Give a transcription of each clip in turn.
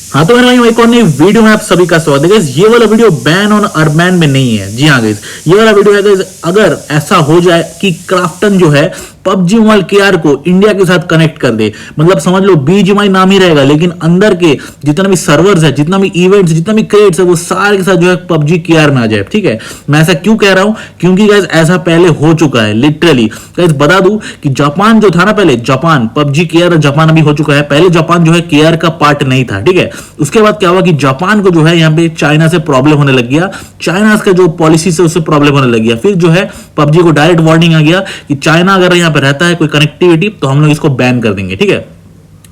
हाँ तो मेरे भाई एक और नई वीडियो में आप सभी का स्वागत है गाइस। ये वाला वीडियो बैन ऑन अरमैन में नहीं है। जी हाँ गाइस, ये वाला वीडियो है गाइस, अगर ऐसा हो जाए कि क्राफ्टन जो है पबजी मोबाइल केआर को इंडिया के साथ कनेक्ट कर दे, मतलब समझ लो बीजीएमआई नाम ही रहेगा, लेकिन अंदर के जितना भी सर्वर्स है, जितना भी इवेंट्स, जितना भी क्रेड्स है, वो सारे के साथ जो है पबजी केआर में आ जाए। ठीक है, मैं ऐसा क्यों कह रहा हूं, क्योंकि गाइस ऐसा पहले हो चुका है। लिटरली गाइस बता दूं कि जापान जो था ना, पहले जापान पबजी केआर जापान अभी हो चुका है। पहले जापान जो है केआर का पार्ट नहीं था। ठीक है, उसके बाद क्या हुआ कि जापान को जो है यहाँ पे चाइना से प्रॉब्लम होने लग गया, चाइना का जो पॉलिसी से उससे प्रॉब्लम होने लग गया। फिर जो है पबजी को डायरेक्ट वार्निंग आ गया कि चाइना अगर यहाँ पे रहता है कोई कनेक्टिविटी तो हम लोग इसको बैन कर देंगे। ठीक है,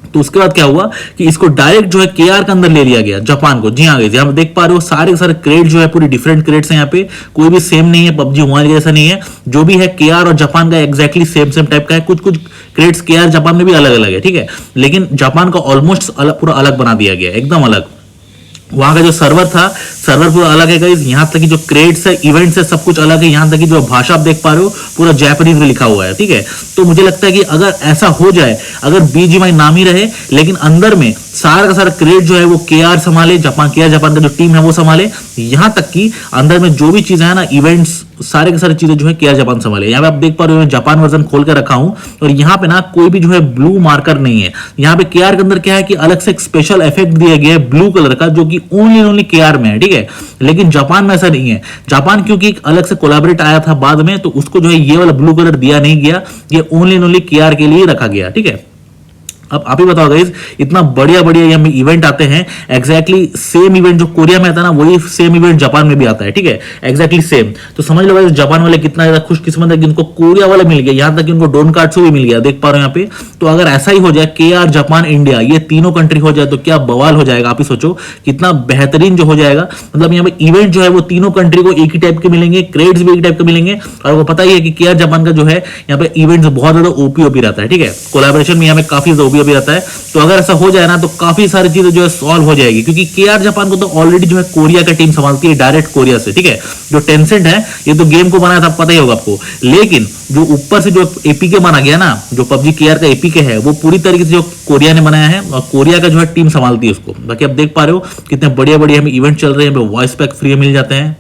तो उसके बाद क्या हुआ कि इसको डायरेक्ट जो है केआर के अंदर ले लिया गया जापान को। जी हाँ गाइस, यहाँ पे देख पा रहे हो सारे के सारे क्रेड जो है पूरी डिफरेंट क्रेड्स हैं। यहाँ पे कोई भी सेम नहीं है, पबजी मोबाइल जैसा नहीं है। जो भी है केआर और जापान का एग्जैक्टली सेम टाइप का है। कुछ कुछ क्रेड्स केआर जापान में भी अलग अलग है। ठीक है, लेकिन जापान का ऑलमोस्ट पूरा अलग बना दिया गया, एकदम अलग। वहां का जो सर्वर था, सर्वर पूरा अलग है गाइस। यहाँ तक कि जो क्रेड्स है, इवेंट्स है, सब कुछ अलग है। यहाँ तक कि जो भाषा आप देख पा रहे हो पूरा जापानीज में लिखा हुआ है। ठीक है, तो मुझे लगता है कि अगर ऐसा हो जाए, अगर बीजीएमआई नाम ही रहे लेकिन अंदर में सारा का सारा क्रेड जो है वो केआर संभाले, जापान केआर जापान का जो टीम है वो संभाले, यहाँ तक कि अंदर में जो भी चीजें है ना, इवेंट्स, सारे के सारे चीजें जो है केआर जापान संभाले। यहाँ पे आप देख पा रहे हो मैं जापान वर्जन खोल कर रखा हूं और यहाँ पे ना कोई भी जो है ब्लू मार्कर नहीं है। यहाँ पे केआर के अंदर क्या है कि अलग से एक स्पेशल इफेक्ट दिया गया है ब्लू कलर का, जो कि ओनली केआर में है। ठीक है, लेकिन जापान में ऐसा नहीं है। जापान क्योंकि एक अलग से कोलैबोरेट आया था बाद में, तो उसको जो है ये वाला ब्लू कलर दिया नहीं गया, ये ओनली केआर के लिए रखा गया। ठीक है, अब आप ही बताओ गाइस, इतना बढ़िया बढ़िया यहाँ इवेंट आते हैं, एग्जैक्टली सेम इवेंट जो कोरिया में आता है ना, वही सेम इवेंट जापान में भी आता है। ठीक है, एग्जैक्टली सेम। तो समझ लो गाइस जापान वाले कितना ज्यादा खुशकिस्मत है कि उनको कोरिया वाला मिल गया, यहाँ तक कि उनको डोन कार्ड भी मिल गया, देख पा रहे हो यहाँ पे। तो अगर ऐसा ही हो जाए, केआर जापान इंडिया ये तीनों कंट्री हो जाए, तो क्या बवाल हो जाएगा। आप ही सोचो कितना बेहतरीन जो हो जाएगा। मतलब यहाँ पे इवेंट जो है वो तीनों कंट्री को एक ही टाइप के मिलेंगे, क्रेड्स भी एक टाइप के मिलेंगे। और वो पता ही है कि केआर जापान का जो है यहाँ पे इवेंट्स बहुत ज्यादा ओपी रहता है। ठीक है, कोलैबोरेशन में यहाँ पे काफी भी रहता है। तो अगर ऐसा हो जाए ना तो काफी सारी चीजें जो है सॉल्व हो जाएगी, क्योंकि केआर जापान को तो ऑलरेडी जो है कोरिया का टीम संभालती है, डायरेक्ट कोरिया से। ठीक है, जो टेंसेंट है ये तो गेम को बनाया था, पता ही होगा आपको। लेकिन जो ऊपर से जो एपीके बना गया ना, जो पबजी केआर का एपीके है, वो पूरी तरीके से जो कोरिया ने बनाया है और कोरिया का जो है टीम संभालती है उसको। बाकी आप देख पा रहे हो कितने बढ़िया बढ़िया हमें इवेंट चल रहे हैं, वॉइस पैक फ्री मिल जाते हैं,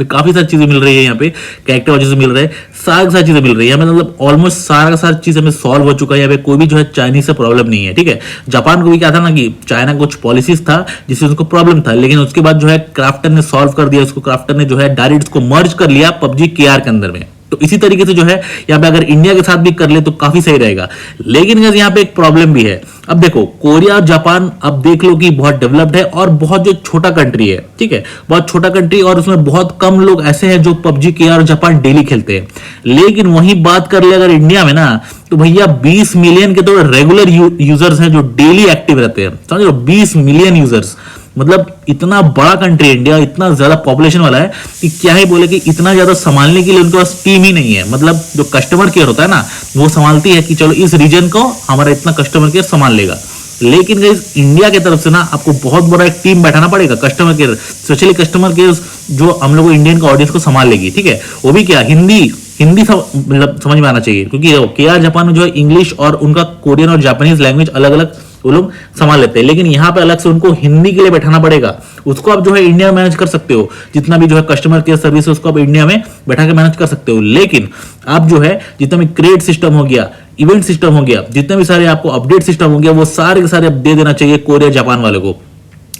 काफी सारी चीजें मिल रही है। यहाँ पे कैरेक्टर वजह से मिल रहे हैं, सारी चीजें मिल रही है। मतलब ऑलमोस्ट सारा का सारा चीज हमें सॉल्व हो चुका है। यहाँ पे कोई भी जो है चाइनीज से प्रॉब्लम नहीं है। ठीक है, जापान को भी क्या था ना कि चाइना कुछ पॉलिसीज था जिससे उसको प्रॉब्लम था, लेकिन उसके बाद जो है क्राफ्टन ने सॉल्व कर दिया उसको। क्राफ्टन ने जो है डायरेक्ट उसको मर्ज कर लिया पबजी केआर के अंदर में। तो इसी तरीके से जो है यहाँ पे अगर इंडिया के साथ भी कर ले तो काफी सही रहेगा। लेकिन यहाँ पे एक प्रॉब्लम भी है। अब देखो कोरिया और जापान, अब देख लो कि बहुत डेवलप्ड है और बहुत जो छोटा कंट्री है। ठीक है, बहुत छोटा कंट्री, और उसमें बहुत कम लोग ऐसे हैं जो पबजी केआर और जापान डेली खेलते हैं। लेकिन वही बात कर ले अगर इंडिया में ना, तो भैया 20 मिलियन के तो रेगुलर यूजर्स हैं जो डेली एक्टिव रहते हैं। समझ लो 20 मिलियन यूजर्स, मतलब इतना बड़ा कंट्री इंडिया, इतना ज्यादा पॉपुलेशन वाला है कि क्या ही बोले कि इतना ज्यादा संभालने के लिए उनके पास टीम ही नहीं है। मतलब जो कस्टमर केयर होता है ना, वो संभालती है कि चलो इस रीजन को हमारा इतना कस्टमर केयर संभाल लेगा। लेकिन इंडिया की तरफ से ना आपको बहुत बड़ा एक टीम बैठाना पड़ेगा customer care, specially customer care जो हम लोग इंडियन का ऑडियंस को संभाल लेगी। ठीक है, वो भी क्या हिंदी मतलब समझ में आना चाहिए, क्योंकि केआर जापान में जो है इंग्लिश और उनका कोरियन और जापानीज लैंग्वेज अलग अलग वो लोग संभाल लेते हैं। लेकिन यहाँ पे अलग से उनको हिंदी के लिए बैठाना पड़ेगा। उसको आप जो है इंडिया में मैनेज कर सकते हो, जितना भी जो है कस्टमर केयर सर्विस है उसको आप इंडिया में बैठा के मैनेज कर सकते हो। लेकिन आप जो है जितना भी क्रेड सिस्टम हो गया, इवेंट सिस्टम हो गया, जितने भी सारे आपको अपडेट सिस्टम हो गया, वो सारे के सारे आप दे देना चाहिए कोरिया जापान वाले को।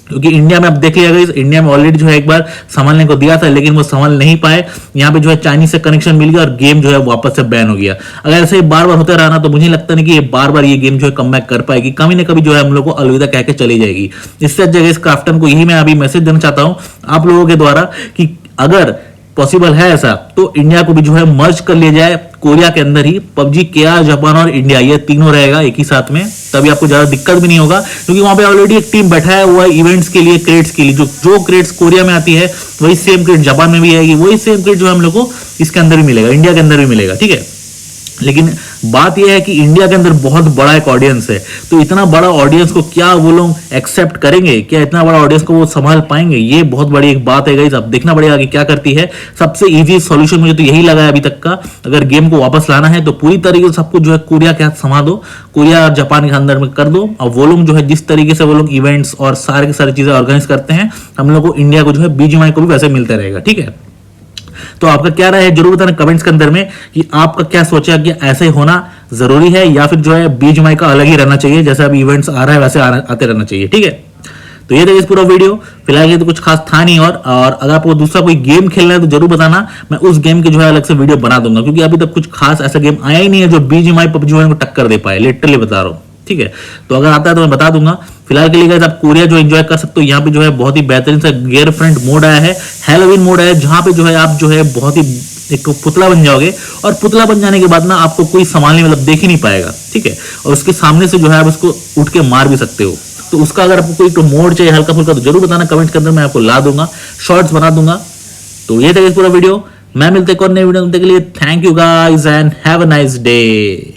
क्योंकि इंडिया में आप देख लिया, इंडिया में ऑलरेडी जो है एक बार संभालने को दिया था, लेकिन वो संभाल नहीं पाए। यहाँ पे जो है चाइनीज से कनेक्शन मिल गया और गेम जो है वापस से बैन हो गया। अगर ऐसे बार बार होता रहा ना, तो मुझे लगता नहीं कि ये बार बार ये गेम जो है कमबैक कर पाएगी, कभी ना कभी जो है हम लोग को अलविदा कह के चली जाएगी। इससे जगह इस क्राफ्टन को यही मैं अभी मैसेज देना चाहता हूँ आप लोगों के द्वारा कि अगर पॉसिबल है ऐसा, तो इंडिया को भी जो है मर्ज कर लिया जाए कोरिया के अंदर ही। पबजी केआर जापान और इंडिया ये तीनों रहेगा एक ही साथ में, तभी आपको ज्यादा दिक्कत भी नहीं होगा, क्योंकि वहां पे ऑलरेडी एक टीम बैठा है हुआ है इवेंट्स के लिए, क्रेड्स के लिए। जो क्रेड्स कोरिया में आती है वही सेम क्रेड जापान में भी आएगी, वही सेम क्रेड जो हम लोग को इसके अंदर भी मिलेगा, इंडिया के अंदर भी मिलेगा। ठीक है, लेकिन बात यह है कि इंडिया के अंदर बहुत बड़ा एक ऑडियंस है, तो इतना बड़ा ऑडियंस को क्या वो लोग एक्सेप्ट करेंगे, क्या इतना बड़ा ऑडियंस को वो संभाल पाएंगे, ये बहुत बड़ी एक बात है गाइस। अब देखना पड़ेगा कि क्या करती है। सबसे इजी सॉल्यूशन मुझे तो यही लगा है अभी तक का, अगर गेम को वापस लाना है तो पूरी तरीके से सब कुछ जो है कोरिया के हाथ संभाल दो, कोरिया और जापान के अंदर में कर दो, और वो लोग जो है जिस तरीके से वो लोग इवेंट्स और सारे की सारी चीजें ऑर्गेनाइज करते हैं, हम लोग को इंडिया को जो है बीजीएमआई को भी वैसे मिलता रहेगा, ठीक है। तो आपका क्या राय है जरूर बताना कमेंट्स के अंदर में, कि आपका क्या सोचा कि ऐसे ही होना जरूरी है या फिर जो है बीजीएमआई का अलग ही रहना चाहिए, जैसे अभी इवेंट्स आ रहा है वैसे आते रहना चाहिए, ठीक है। तो ये देखिए इस पूरा वीडियो, फिलहाल ये तो कुछ खास था नहीं, और अगर आपको दूसरा कोई गेम खेलना है तो जरूर बताना, मैं उस गेम की जो है अलग से वीडियो बना दूंगा, क्योंकि अभी तक कुछ खास ऐसा गेम आया ही नहीं है जो बीजीएमआई पबजी को टक्कर दे पाए, लिटरली बता रहा हूँ, ठीक है। तो अगर आता है तो मैं बता दूंगा। फिलहाल के लिए गाइस आप कोरिया जो एंजॉय कर सकते हो, यहाँ पे जो है बहुत ही बेहतरीन सा गियर फ्रेंड मोड आया है, हैलोवीन मोड आया है, जहां पे जो है आप जो है बहुत ही एक पुतला बन जाओगे, और पुतला बन जाने के बाद ना आपको कोई संभालने मतलब देख ही नहीं पाएगा, ठीक है। और उसके सामने से जो है आप उसको उठ के मार भी सकते हो। तो उसका अगर आपको कोई तो मोड चाहिए हल्का फुल्का तो जरूर बताना कमेंट के अंदर, मैं आपको ला दूंगा, शॉर्ट्स बना दूंगा। तो ये था पूरा वीडियो, मैं मिलते एक और नए वीडियो के लिए। Thank you guys and have a nice day.